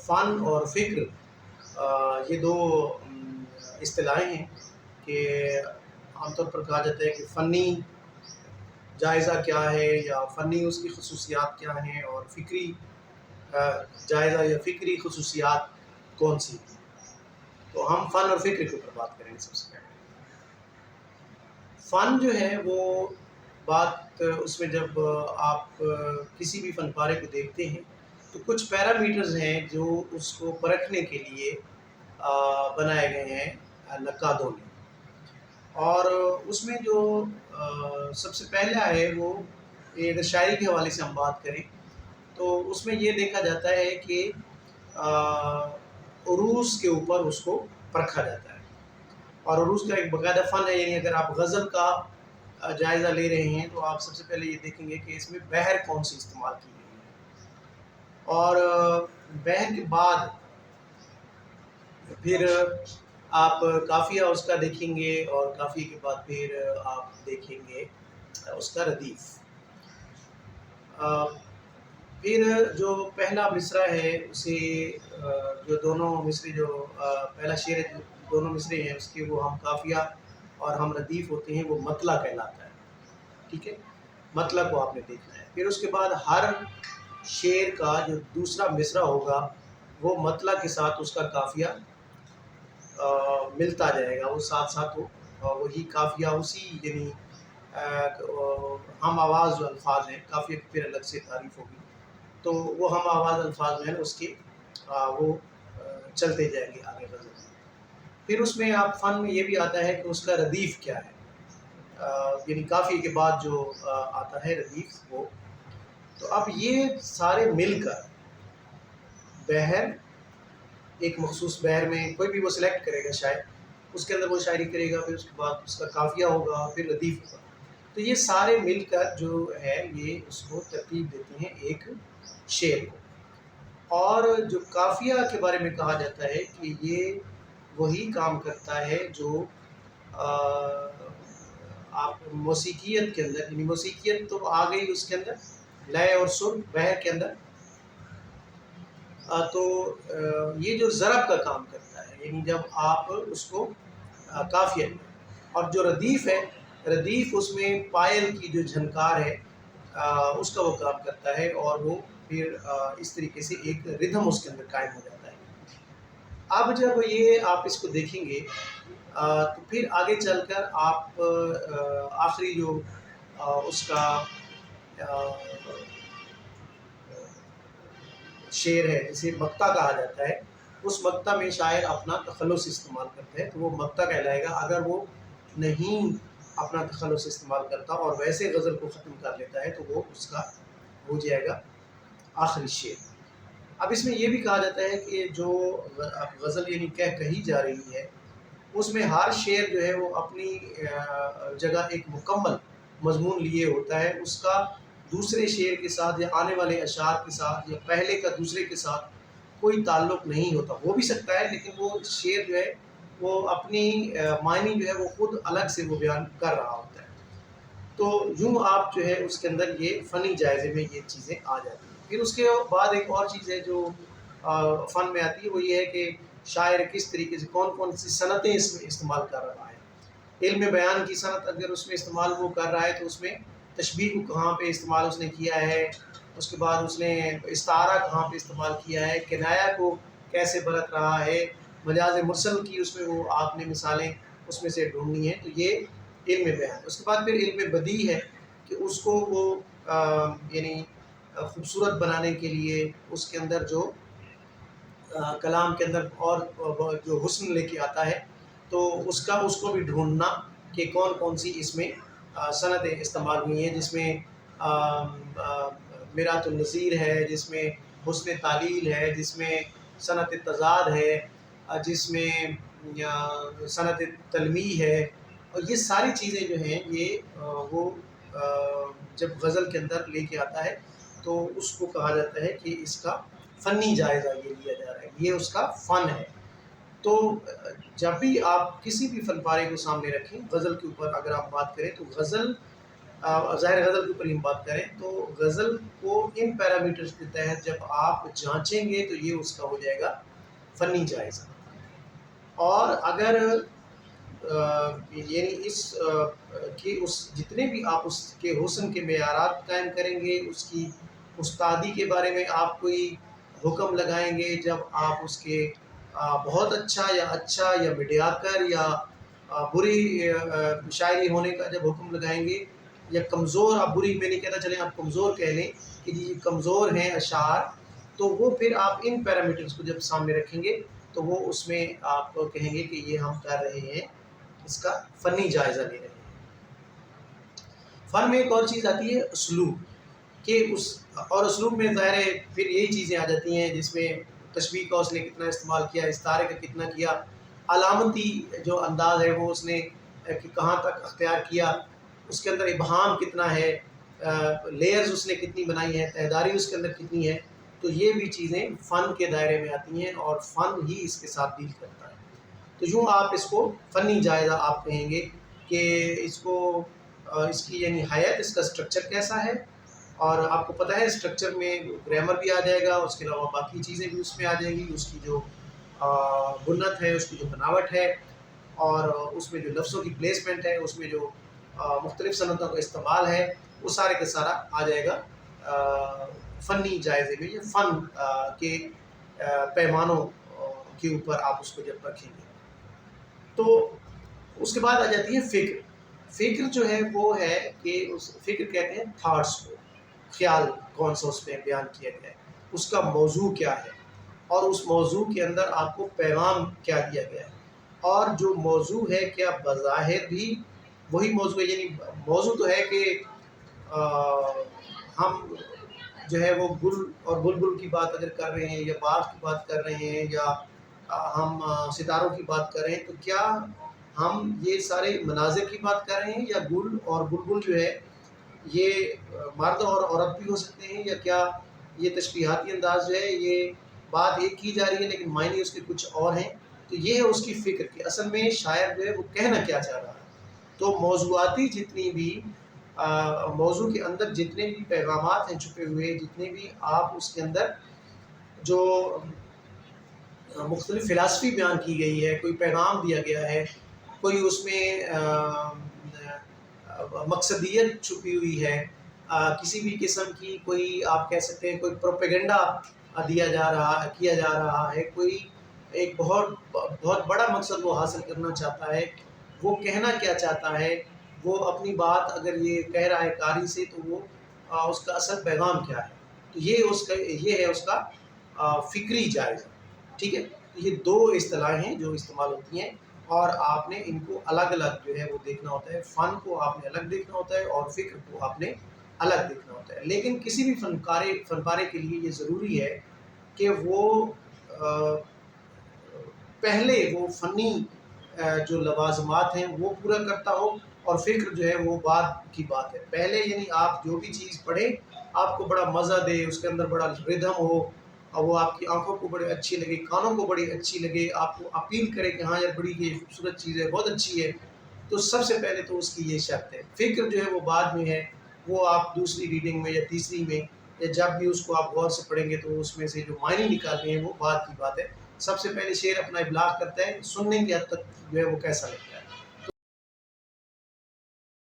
فن اور فکر یہ دو اصطلاحیں ہیں کہ عام طور پر کہا جاتا ہے کہ فنی جائزہ کیا ہے یا فنی اس کی خصوصیات کیا ہیں اور فکری جائزہ یا فکری خصوصیات کون سی ہیں. تو ہم فن اور فکر کے اوپر بات کریں گے. سب سے پہلے فن جو ہے وہ بات اس میں جب آپ کسی بھی فن پارے کو دیکھتے ہیں تو کچھ پیرامیٹرز ہیں جو اس کو پرکھنے کے لیے بنائے گئے ہیں نقادوں نے. اور اس میں جو سب سے پہلا ہے وہ اگر شاعری کے حوالے سے ہم بات کریں تو اس میں یہ دیکھا جاتا ہے کہ عروض کے اوپر اس کو پرکھا جاتا ہے. اور عروض کا ایک باقاعدہ فن ہے. یعنی اگر آپ غزل کا جائزہ لے رہے ہیں تو آپ سب سے پہلے یہ دیکھیں گے کہ اس میں بحر کون سی استعمال کی گئی ہے اور بحر کے بعد پھر آپ قافیہ اس کا دیکھیں گے اور قافیے کے بعد پھر آپ دیکھیں گے اس کا ردیف. پھر جو پہلا مصرع ہے اسے جو دونوں مصرے جو پہلا شعر ہے جو دونوں مصرے ہیں اس کے وہ ہم قافیہ اور ہم ردیف ہوتے ہیں وہ مطلع کہلاتا ہے. ٹھیک ہے, مطلع کو آپ نے دیکھنا ہے. پھر اس کے بعد ہر شعر کا جو دوسرا مصرع ہوگا وہ مطلع کے ساتھ اس کا قافیہ ملتا جائے گا, وہ ساتھ ساتھ وہی قافیہ اسی یعنی ہم آواز جو الفاظ ہیں قافیہ کی پھر الگ سے تعریف ہوگی تو وہ ہم آواز الفاظ میں اس کے وہ چلتے جائیں گے آگے غزل. پھر اس میں آپ فن میں یہ بھی آتا ہے کہ اس کا ردیف کیا ہے, یعنی قافیے کے بعد جو آتا ہے ردیف وہ. تو اب یہ سارے مل کر بحر ایک مخصوص بحر میں کوئی بھی وہ سلیکٹ کرے گا شاعر, اس کے اندر وہ شاعری کرے گا, پھر اس کے بعد اس کا قافیہ ہوگا, پھر ردیف ہوگا. تو یہ سارے مل کر جو ہے یہ اس کو ترتیب دیتے ہیں ایک شعر کو. اور جو قافیہ کے بارے میں کہا جاتا ہے کہ یہ وہی کام کرتا ہے جو آپ موسیقیت کے اندر, یعنی موسیقیت تو آ گئی اس کے اندر لے اور سر بحر کے اندر, تو یہ جو ضرب کا کام کرتا ہے یعنی جب آپ اس کو قافیہ میں. اور جو ردیف ہے ردیف اس میں پائل کی جو جھنکار ہے اس کا وہ کام کرتا ہے اور وہ پھر اس طریقے سے ایک ردھم اس کے اندر قائم ہو جاتا ہے. اب جب یہ آپ اس کو دیکھیں گے تو پھر آگے چل کر آپ آخری جو اس کا شعر ہے جسے مقطع کہا جاتا ہے, اس مقطع میں شاعر اپنا تخلص استعمال کرتے ہیں تو وہ مقطع کہلائے گا. اگر وہ نہیں اپنا تخلص استعمال کرتا اور ویسے غزل کو ختم کر لیتا ہے تو وہ اس کا ہو جائے گا آخری شعر. اب اس میں یہ بھی کہا جاتا ہے کہ جو غزل یعنی کہی جا رہی ہے اس میں ہر شعر جو ہے وہ اپنی جگہ ایک مکمل مضمون لیے ہوتا ہے. اس کا دوسرے شعر کے ساتھ یا آنے والے اشعار کے ساتھ یا پہلے کا دوسرے کے ساتھ کوئی تعلق نہیں ہوتا. ہو بھی سکتا ہے لیکن وہ شعر جو ہے وہ اپنی معنی جو ہے وہ خود الگ سے وہ بیان کر رہا ہوتا ہے. تو یوں آپ جو ہے اس کے اندر یہ فنی جائزے میں یہ چیزیں آ جاتی ہیں. پھر اس کے بعد ایک اور چیز ہے جو فن میں آتی ہے وہ یہ ہے کہ شاعر کس طریقے سے کون کون سی صنعتیں اس میں استعمال کر رہا ہے. علم بیان کی صنعت اگر اس میں استعمال وہ کر رہا ہے تو اس میں تشبیہ کو کہاں پہ استعمال اس نے کیا ہے, اس کے بعد اس نے استعارہ کہاں پہ استعمال کیا ہے, کنایہ کو کیسے برت رہا ہے, مجاز مرسل کی اس میں وہ آپ نے مثالیں اس میں سے ڈھونڈنی ہیں. تو یہ علم بیان. اس کے بعد پھر علم بدیع ہے کہ اس کو وہ یعنی خوبصورت بنانے کے لیے اس کے اندر جو کلام کے اندر اور جو حسن لے کے آتا ہے تو اس کو بھی ڈھونڈنا کہ کون کون سی اس میں صنعتیں استعمال ہوئی ہیں, جس میں میرات النظیر ہے, جس میں حسن تعلیل ہے, جس میں صنعت تضاد ہے, جس میں صنعت تلمیح ہے. اور یہ ساری چیزیں جو ہیں یہ وہ جب غزل کے اندر لے کے آتا ہے تو اس کو کہا جاتا ہے کہ اس کا فنی جائزہ یہ لیا جا رہا ہے, یہ اس کا فن ہے. تو جب بھی آپ کسی بھی فن پارے کو سامنے رکھیں غزل کے اوپر اگر آپ بات کریں تو غزل ظاہر غزل کے اوپر ہم بات کریں تو غزل کو ان پیرامیٹرز کے تحت جب آپ جانچیں گے تو یہ اس کا ہو جائے گا فنی جائزہ. اور اگر یعنی اس جتنے بھی آپ اس کے حسن کے معیارات قائم کریں گے، اس کی استادی کے بارے میں آپ کوئی حکم لگائیں گے، جب آپ اس کے بہت اچھا یا میڈیاکر یا بری شاعری ہونے کا جب حکم لگائیں گے، یا کمزور، آپ بری میں نہیں کہتا، چلیں آپ کمزور کہہ لیں کہ جی کمزور ہیں اشعار، تو وہ پھر آپ ان پیرامیٹرز کو جب سامنے رکھیں گے تو وہ اس میں آپ کہیں گے کہ یہ ہم کر رہے ہیں، اس کا فنی جائزہ لے رہے ہیں. فن میں ایک اور چیز آتی ہے اسلوب، کہ اسلوب میں ظاہر ہے پھر یہی چیزیں آ جاتی ہیں جس میں تشبیہ کا اس نے کتنا استعمال کیا، استعارے کا کتنا کیا، علامتی جو انداز ہے وہ اس نے کہاں تک اختیار کیا، اس کے اندر ابہام کتنا ہے، لیئرز اس نے کتنی بنائی ہے، تہداری اس کے اندر کتنی ہے. تو یہ بھی چیزیں فن کے دائرے میں آتی ہیں اور فن ہی اس کے ساتھ ڈیل کرتا ہے. تو یوں آپ اس کو فنی جائزہ آپ کہیں گے کہ اس کو اس کی یعنی حیت، اس کا اسٹرکچر کیسا ہے. اور آپ کو پتہ ہے اسٹرکچر میں گرامر بھی آ جائے گا، اس کے علاوہ باقی چیزیں بھی اس میں آ جائیں گی، اس کی جو بنت ہے، اس کی جو بناوٹ ہے، اور اس میں جو لفظوں کی پلیسمنٹ ہے، اس میں جو مختلف صنعتوں کا استعمال ہے، وہ سارے کا سارا آ جائے گا فنی جائزے میں، یا فن کے پیمانوں کے اوپر آپ اس کو جب رکھیں گے. تو اس کے بعد آ جاتی ہے فکر. فکر جو ہے وہ ہے کہ فکر کہتے ہیں تھاٹس کو، خیال کون سا اس میں بیان کیا گیا ہے، اس کا موضوع کیا ہے، اور اس موضوع کے اندر آپ کو پیغام کیا دیا گیا ہے. اور جو موضوع ہے کیا بظاہر بھی وہی موضوع ہے، یعنی موضوع تو ہے کہ ہم جو ہے وہ گل اور بلبل کی بات اگر کر رہے ہیں، یا باغ کی بات کر رہے ہیں، یا ہم ستاروں کی بات کر رہے ہیں، تو کیا ہم یہ سارے مناظر کی بات کر رہے ہیں، یا گل اور بلبل جو ہے یہ مرد اور عورت بھی ہو سکتے ہیں، یا کیا یہ تشبیہاتی انداز جو ہے یہ بات ایک کی جا رہی ہے لیکن معنی اس کے کچھ اور ہیں. تو یہ ہے اس کی فکر کہ اصل میں شاعر جو ہے وہ کہنا کیا چاہ رہا ہے. تو موضوعاتی جتنی بھی موضوع کے اندر جتنے بھی پیغامات ہیں چھپے ہوئے، جتنے بھی آپ اس کے اندر جو مختلف فلاسفی بیان کی گئی ہے، کوئی پیغام دیا گیا ہے، کوئی اس میں مقصدیت چھپی ہوئی ہے، کسی بھی قسم کی کوئی آپ کہہ سکتے ہیں کوئی پروپیگنڈا کیا جا رہا ہے، کوئی ایک بہت بڑا مقصد وہ حاصل کرنا چاہتا ہے، وہ کہنا کیا چاہتا ہے، وہ اپنی بات اگر یہ کہہ رہا ہے قاری سے تو وہ اس کا اصل پیغام کیا ہے. تو یہ ہے اس کا فکری جائزہ. ٹھیک ہے، یہ دو اصطلاحیں ہیں جو استعمال ہوتی ہیں، اور آپ نے ان کو الگ الگ جو ہے وہ دیکھنا ہوتا ہے. فن کو آپ نے الگ دیکھنا ہوتا ہے اور فکر کو آپ نے الگ دیکھنا ہوتا ہے. لیکن کسی بھی فنکارے کے لیے یہ ضروری ہے کہ وہ پہلے وہ فنی جو لوازمات ہیں وہ پورا کرتا ہو، اور فکر جو ہے وہ بعد کی بات ہے. پہلے یعنی آپ جو بھی چیز پڑھیں آپ کو بڑا مزہ دے، اس کے اندر بڑا ردھم ہو، اور وہ آپ کی آنکھوں کو بڑے اچھی لگے، کانوں کو بڑی اچھی لگے، آپ کو اپیل کرے کہ ہاں یار بڑی یہ خوبصورت چیز ہے، بہت اچھی ہے. تو سب سے پہلے تو اس کی یہ شرط ہے. فکر جو ہے وہ بعد میں ہے، وہ آپ دوسری ریڈنگ میں یا تیسری میں، یا جب بھی اس کو آپ غور سے پڑھیں گے تو اس میں سے جو معنی نکالتے ہیں وہ بعد کی بات ہے. سب سے پہلے شعر اپنا ابلاغ کرتا ہے، سننے کی حد تک جو ہے وہ کیسا لگتا ہے.